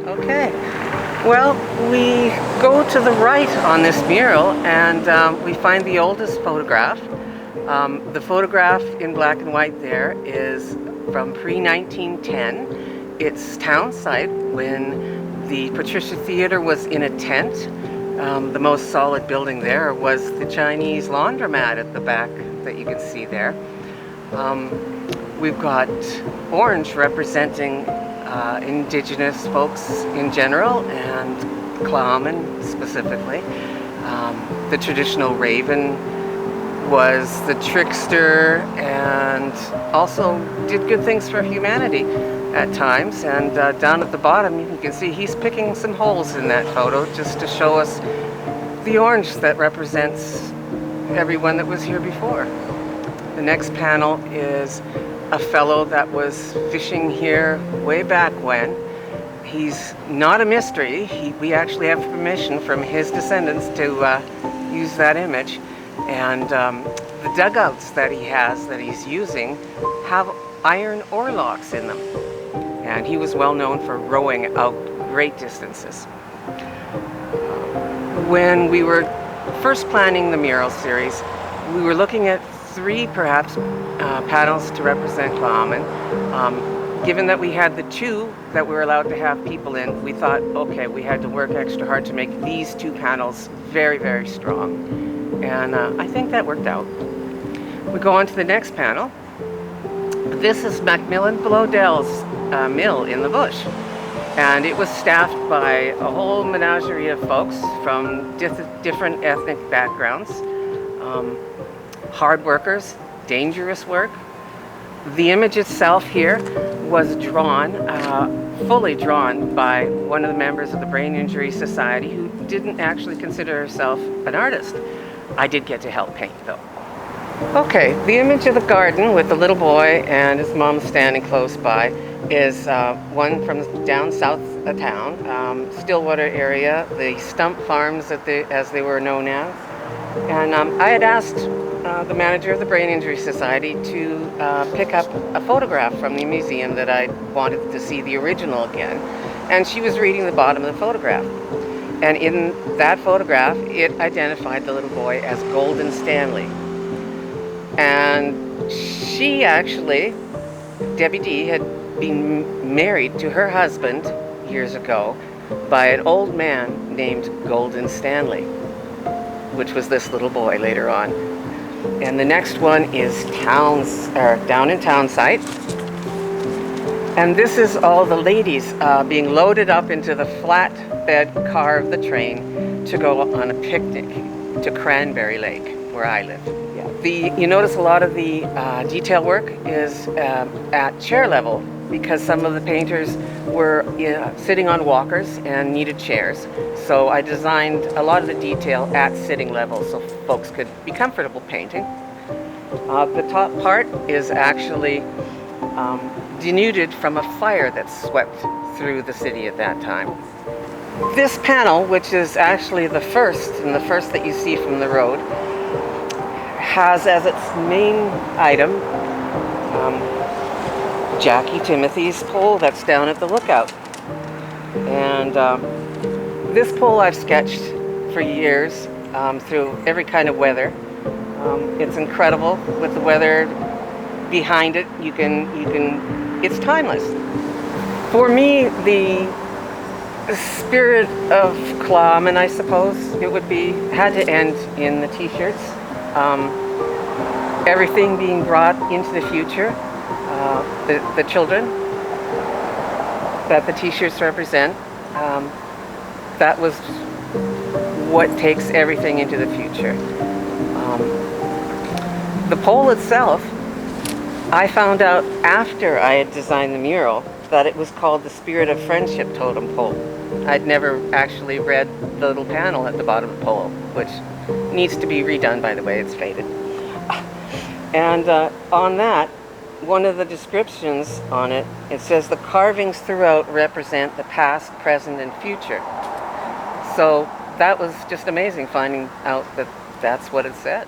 Okay. Well, we go to the right on this mural and we find the oldest photograph. The photograph in black and white there is from pre-1910. It's town site when the Patricia Theater was in a tent. The most solid building there was the Chinese laundromat at the back that you can see there. We've got orange representing indigenous folks in general and Tla'amin specifically. The traditional raven was the trickster and also did good things for humanity at times. And down at the bottom you can see he's picking some holes in that photo just to show us the orange that represents everyone that was here before. The next panel is a fellow that was fishing here way back when. He's not a mystery. We actually have permission from his descendants to use that image. And the dugouts that he's using have iron oarlocks in them. And he was well known for rowing out great distances. When we were first planning the mural series, we were looking at three perhaps panels to represent Tla'amin. Given that we had the two that we were allowed to have people in, we thought, okay, we had to work extra hard to make these two panels very, very strong. And I think that worked out. We go on to the next panel. This is Macmillan Blodell's mill in the bush. And it was staffed by a whole menagerie of folks from different ethnic backgrounds. Hard workers, dangerous work. The image itself here was drawn, fully drawn by one of the members of the Brain Injury Society who didn't actually consider herself an artist. I did get to help paint though. Okay, the image of the garden with the little boy and his mom standing close by is one from down south of town, Stillwater area, the Stump Farms as they were known as. And I had asked the manager of the Brain Injury Society to pick up a photograph from the museum that I wanted to see the original again. And she was reading the bottom of the photograph. And in that photograph, it identified the little boy as Golden Stanley. And she actually, Debbie D, had been married to her husband years ago by an old man named Golden Stanley, which was this little boy later on. And the next one is down in Townsite. And this is all the ladies being loaded up into the flatbed car of the train to go on a picnic to Cranberry Lake, where I live. Yeah. You notice a lot of the detail work is at chair level because some of the painters were sitting on walkers and needed chairs. So I designed a lot of the detail at sitting level so folks could be comfortable painting. The top part is actually denuded from a fire that swept through the city at that time. This panel, which is actually the first that you see from the road, has as its main item Jackie Timothy's pole that's down at the lookout. And this pole I've sketched for years through every kind of weather. It's incredible with the weather behind it. It's timeless. For me, the spirit of Tla'amin, I suppose it would be, had to end in the t-shirts. Everything being brought into the future. The children that the t-shirts represent. That was what takes everything into the future. The pole itself, I found out after I had designed the mural that it was called the Spirit of Friendship Totem Pole. I'd never actually read the little panel at the bottom of the pole, which needs to be redone, by the way, it's faded. And on that, one of the descriptions on it, it says the carvings throughout represent the past, present, and future. So that was just amazing finding out that that's what it said.